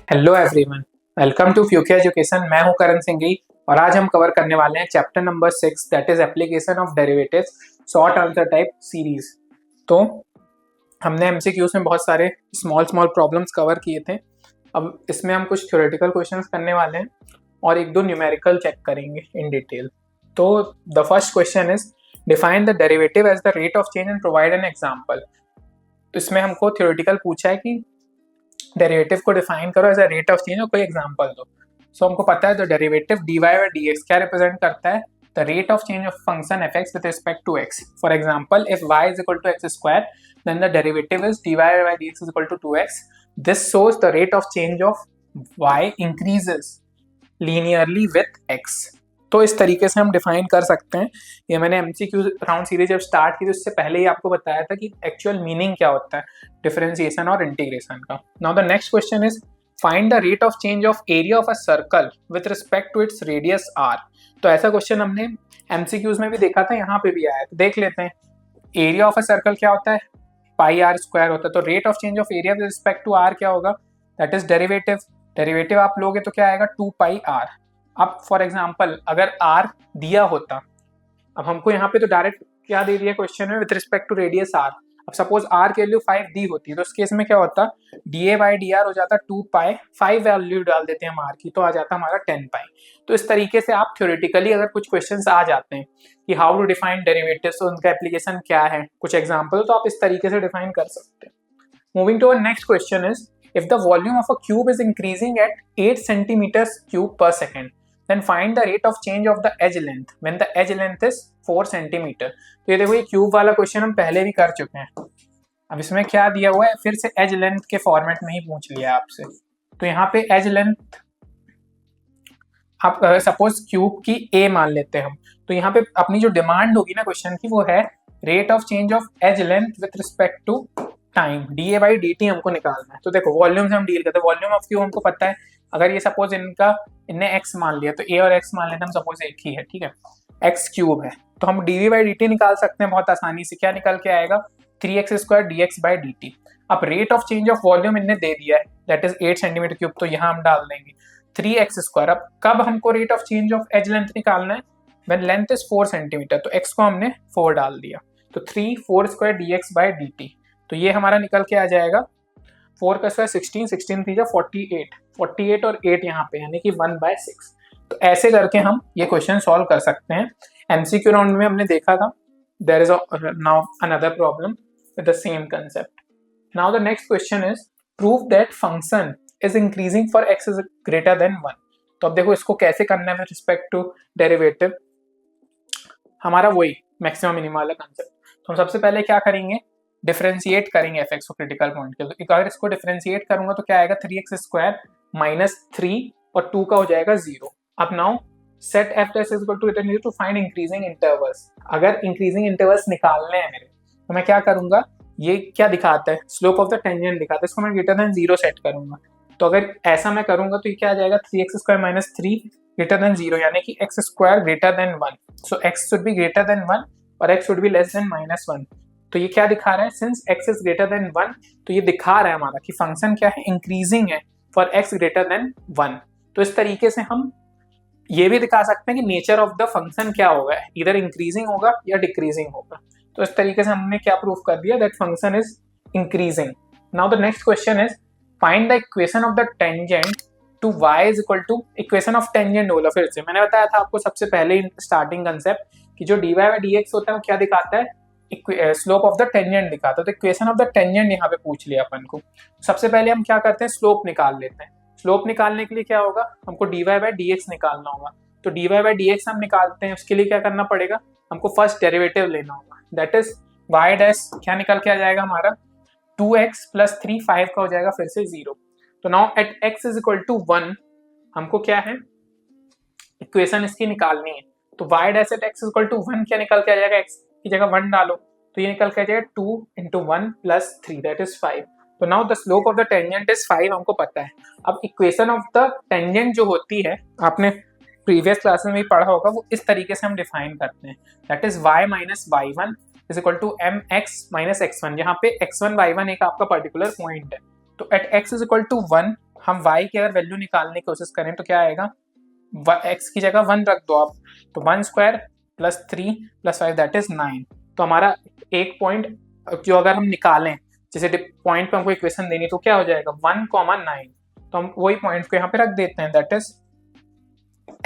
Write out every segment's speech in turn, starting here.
Hello everyone, welcome to future education. मैं हूं करण सिंघी और आज हम कवर करने वाले हैं chapter number 6 that is application of derivatives short answer type series. तो हमने एमसीक्यूज में बहुत सारे स्मॉल स्मॉल प्रॉब्लम्स कवर किए थे। अब इसमें हम कुछ थ्योरेटिकल क्वेश्चंस करने वाले हैं और एक दो न्यूमेरिकल चेक करेंगे इन डिटेल। तो the first question is define the derivative as the rate of change and provide an example. तो इसमें हमको थ्योरेटिकल पूछा है कि डेरिवेटिव को डिफाइन करो as a rate of change और कोई एग्जांपल दो। सो हमको पता है the derivative dy by dx क्या रिप्रेजेंट करता है, the rate of change of function fx with respect to x। For example if y is equal to x square then the derivative is dy by dx is equal to 2x। This shows the rate of change of y increases linearly with x। तो इस तरीके से हम define कर सकते हैं। ये मैंने एमसीक्यू राउंड सीरीज जब स्टार्ट की तो उससे पहले ही आपको बताया था कि एक्चुअल मीनिंग क्या होता है डिफरेंशिएशन और इंटीग्रेशन का। Now the next question is find the rate of change of area of a circle with respect to its radius r। तो ऐसा क्वेश्चन हमने एमसीक्यूज में भी देखा था, यहाँ पे भी आया है। तो देख लेते हैं एरिया ऑफ अ सर्कल क्या होता है, पाई आर स्क्वायर होता है। तो rate of change of area with respect to r क्या होगा, दैट इज डेरिवेटिव। डेरिवेटिव आप लोगे तो क्या आएगा 2 पाई r। अब फॉर एग्जाम्पल अगर r दिया होता, अब हमको यहाँ पे तो डायरेक्ट क्या दे दिया क्वेश्चन में with respect to radius r। अब सपोज r की वैल्यू 5 दी होती है तो उस केस में क्या होता, dA बाई डी आर हो जाता 2 पाई, 5 वैल्यू डाल देते हैं हम r की तो आ जाता हमारा 10 पाई। तो इस तरीके से आप थ्योरेटिकली अगर कुछ क्वेश्चंस आ जाते हैं कि हाउ टू डिफाइन डेरिवेटिव्स, तो उनका एप्लीकेशन क्या है, कुछ एग्जाम्पल, तो आप इस तरीके से डिफाइन कर सकते हैं। Moving to next question is if the volume of a cube is increasing at 8 centimeters cube per second then find the rate of change of the edge length when the edge length is 4 centimeter। तो ये देखो ये cube वाला question हम पहले भी कर चुके हैं। अब इसमें क्या दिया हुआ है, फिर से एज लेंथ के फॉर्मेट में ही पूछ लिया आपसे। तो यहाँ पे एज लेंथ आप सपोज क्यूब की ए मान लेते हैं हम, तो यहाँ पे अपनी जो डिमांड होगी ना क्वेश्चन की वो है rate of change of edge length with respect to time, dA by dt हमको निकालना है। तो देखो वॉल्यूम से हम डील करते हैं, वॉल्यूम ऑफ क्यूब हमको पता है। अगर ये सपोज इनने x मान लिया तो a और x मान लेते हैं हम, सपोज एक ही है, ठीक है, x क्यूब है तो हम dV बाई dt निकाल सकते हैं बहुत आसानी से। क्या निकल के आएगा 3x square dx by dt। अब rate of change of volume इनने दे दिया है दैट इज 8 सेंटीमीटर क्यूब, तो यहाँ हम डाल देंगे 3x स्क्वायर। अब कब हमको rate of change of edge length निकालना है, व्हेन लेंथ इज 4 सेंटीमीटर, तो x को हमने 4 डाल दिया तो 3 4 स्क्वायर dx बाई dt। तो ये हमारा निकल के आ जाएगा 4 का स्क्वायर 16, 16 3 48, 48 और 8 यहाँ पे यानी कि 1/6। तो ऐसे करके हम ये क्वेश्चन सॉल्व कर सकते हैं। एमसीक्यू राउंड में हमने देखा था। There is now another problem with the same concept. Now the next question is prove that function is increasing for x is greater than 1। तो अब देखो इसको कैसे करना है विद रिस्पेक्ट टू डेरिवेटिव, हमारा वही मैक्सिमम मिनिमम वाला कंसेप्ट। तो हम सबसे पहले क्या करेंगे, डिफरेंशिएट करेंगे fx को क्रिटिकल पॉइंट के। तो अगर इसको डिफरेंशिएट करूंगा तो क्या आएगा 3x स्क्वायर माइनस 3 और 2 का हो जाएगा 0। अब now set f is equal to return to find increasing intervals. अगर इंक्रीजिंग इंटरवल्स निकालने हैं मेरे तो मैं क्या करूंगा, ये क्या दिखाता है स्लोप ऑफ द टेंजेंट दिखाता है, इसको मैं ग्रेटर देन 0 सेट करूंगा। तो अगर ऐसा मैं करूंगा तो ये क्या आ जाएगा 3x square minus 3 greater than 0 यानी कि x square greater than 1। So x should be greater than 1 और x should be less than -1। तो ये क्या दिखा रहा है, since x is greater than 1 तो ये दिखा रहा है हमारा कि फंक्शन क्या है, इंक्रीजिंग है फॉर x ग्रेटर देन 1। तो इस तरीके से हम ये भी दिखा सकते हैं कि नेचर ऑफ द फंक्शन क्या होगा, इधर इंक्रीजिंग होगा या डिक्रीजिंग होगा। तो इस तरीके से हमने क्या प्रूफ कर दिया that function is increasing. Now the next question is find the equation of the tangent to y is equal to, equation of tangent बोला फिर से, मैंने बताया था आपको सबसे पहले स्टार्टिंग कंसेप्ट कि जो dy बाई dx होता है वो क्या दिखाता है, स्लोप ऑफ द टेंजेंट दिखाता है। तो इक्वेशन ऑफ द टेंजेंट यहाँ पे पूछ लिया अपन को। सबसे पहले हम क्या करते हैं, स्लोप निकाल लेते हैं। स्लोप निकालने के लिए क्या होगा, हमको dy बाई dx निकालना होगा। तो dy बाई dx हम निकालते हैं, उसके लिए क्या करना पड़ेगा, हमको फर्स्ट डेरिवेटिव लेना होगा दैट इज y डैश, क्या निकल के आ जाएगा हमारा 2x प्लस 3 5 का हो जाएगा फिर से 0। तो now at x is equal to 1 हमको क्या है, इक्वेशन इसकी निकालनी है। तो y dash at x is equal to 1 क्या निकल के आ जाएगा, x की जगह 1 डालो तो ये निकल के आ जाएगा 2 इंटू 1 प्लस 3 दैट इज 5। तो now the slope of the tangent is 5 हमको पता है। अब इक्वेशन ऑफ द टेंजेंट जो होती है आपने प्रीवियस क्लास में भी पढ़ा होगा, वो इस तरीके से हम डिफाइन करते हैं that is y minus y1 is equal to mx minus x1, जहाँ पे x1 y1 एक आपका पर्टिकुलर पॉइंट है। तो at x is equal to 1 हम y की अगर वैल्यू निकालने की कोशिश करें तो क्या आएगा, x की जगह 1 रख दो आप, तो 1 square plus 3 plus 5 that is 9। तो हमारा एक पॉइंट जो अगर हम निकालें, जैसे पॉइंट पे हमको इक्वेशन देनी, तो क्या हो जाएगा 1,9। तो हम वही पॉइंट को यहाँ पे रख देते हैं, दैट इज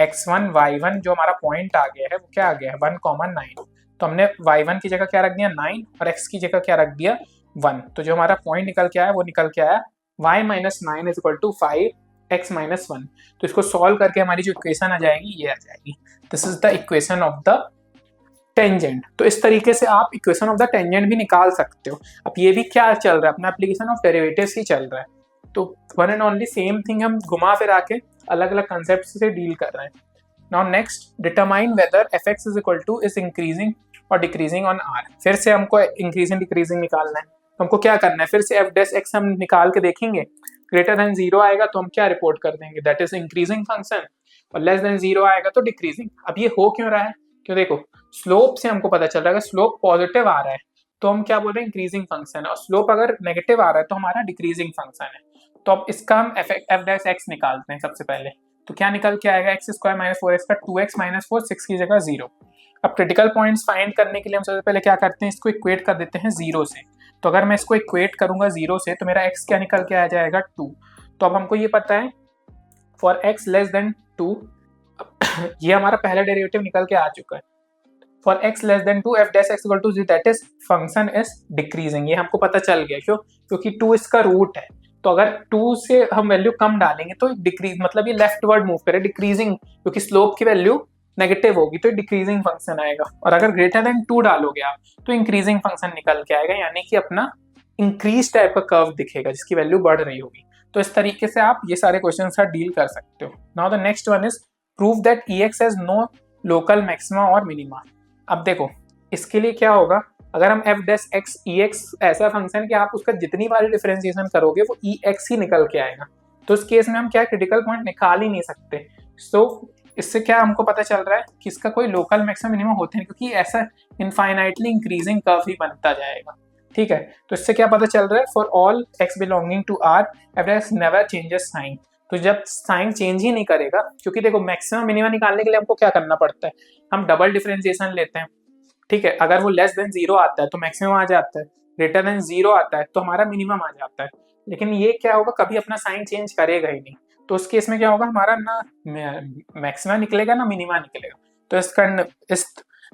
x1 y1 जो हमारा पॉइंट आ गया है वो क्या आ गया है 1,9। तो हमने y1 की जगह क्या रख दिया 9 और x की जगह क्या रख दिया 1। तो जो हमारा पॉइंट निकल के आया वो निकल के आया y minus 9 is equal to 5x minus 1। तो इसको सॉल्व करके हमारी जो इक्वेशन आ जाएगी ये आ जाएगी, this is the equation of the tangent. तो इस तरीके से आप इक्वेशन ऑफ द टेंजेंट भी निकाल सकते हो। अब ये भी क्या चल रहा है, अपना एप्लीकेशन ऑफ डेरिवेटिव्स ही चल रहा है। तो one and only same thing हम घुमा फिरा के अलग अलग कंसेप्ट से डील कर रहे हैं। Now next, determine whether fx is equal two is increasing और डिक्रीजिंग ऑन r। फिर से हमको इंक्रीजिंग डिक्रीजिंग निकालना है, तो हमको क्या करना है, फिर से f डैश x हम निकाल के देखेंगे। ग्रेटर देन 0 आएगा तो हम क्या रिपोर्ट कर देंगे, दैट इज इंक्रीजिंग फंक्शन, और लेस देन 0 आएगा तो डिक्रीजिंग। अब ये हो क्यों रहा है, क्यों देखो स्लोप से हमको पता चल रहा है कि स्लोप पॉजिटिव आ रहा है तो हम क्या बोल रहे हैं इंक्रीजिंग फंक्शन है, और स्लोप अगर नेगेटिव आ रहा है तो हमारा डिक्रीजिंग फंक्शन है। तो अब इसका हम f डैश x निकालते हैं सबसे पहले। तो क्या निकल के आएगा एक्स स्क्वायर माइनस 4x का 2x माइनस 4, 6 की जगह 0। अब क्रिटिकल पॉइंट्स फाइंड करने के लिए हम सबसे पहले क्या करते हैं, इसको इक्वेट कर देते हैं 0 से। तो अगर मैं इसको इक्वेट करूंगा 0 से तो मेरा x क्या निकल के आ जाएगा 2। तो अब हमको ये पता है फॉर x लेस देन 2 ये हमारा पहला डेरिवेटिव निकल के आ चुका है। For x less than 2 f dash x equal to 0 that is function is decreasing. ये हमको पता चल गया, क्यों, क्योंकि 2 इसका रूट है। तो अगर 2 से हम वैल्यू कम डालेंगे तो डिक्रीज मतलब ये लेफ्टवर्ड मूव करे, डिक्रीजिंग, क्योंकि स्लोप की वैल्यू नेगेटिव होगी तो डिक्रीजिंग फंक्शन आएगा। और अगर ग्रेटर देन 2 डालोगे आप तो इंक्रीजिंग फंक्शन निकल के आएगा, यानी कि अपना इंक्रीज टाइप का कर्व दिखेगा जिसकी वैल्यू बढ़ रही होगी। तो इस तरीके से आप ये सारे क्वेश्चन का डील कर सकते हो। Now the next one is prove that EX has no local maxima और मिनिमा। अब देखो इसके लिए क्या होगा, अगर हम f डैश x EX ऐसा फंक्शन कि आप उसका जितनी बार डिफरेंशिएशन करोगे वो EX ही निकल के आएगा, तो इस केस में हम क्या क्रिटिकल पॉइंट निकाल ही नहीं सकते। सो इससे क्या हमको पता चल रहा है कि इसका कोई लोकल मैक्सिमम मिनिमम होते हैं, क्योंकि ऐसा इनफाइनाइटली इंक्रीजिंग कर्व ही बनता जाएगा। ठीक है, तो इससे क्या पता चल रहा है, for all x belonging to r f dash never changes sign. तो जब साइन चेंज ही नहीं करेगा, क्योंकि देखो मैक्सिमम मिनिमम निकालने के लिए हमको क्या करना पड़ता है, हम डबल डिफरेंशिएशन लेते हैं। ठीक है, अगर वो लेस देन 0 आता है तो मैक्सिमम आ जाता है, ग्रेटर देन 0 आता है तो हमारा मिनिमम आ जाता है। लेकिन ये क्या होगा, कभी अपना साइन चेंज करेगा ही नहीं। तो उस केस में क्या होगा, हमारा ना मैक्सिमा निकलेगा ना मिनिमा निकलेगा। तो इस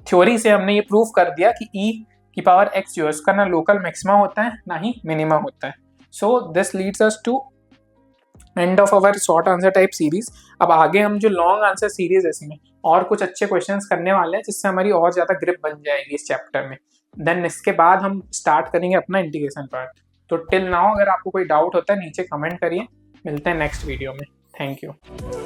थ्योरी से हमने ये प्रूव कर दिया कि e की पावर x जो है उसका ना लोकल मैक्सिमा होता है ना ही मिनिमा होता है। So this leads us to end of our short answer type series. अब आगे हम जो लॉन्ग आंसर सीरीज है इसमें और कुछ अच्छे क्वेश्चंस करने वाले हैं जिससे हमारी और ज्यादा ग्रिप बन जाएगी इस चैप्टर में। देन इसके बाद हम स्टार्ट करेंगे अपना इंटीग्रेशन पार्ट। तो टिल नाउ अगर आपको कोई डाउट होता है नीचे कमेंट करिए, मिलते हैं नेक्स्ट वीडियो में। Thank you.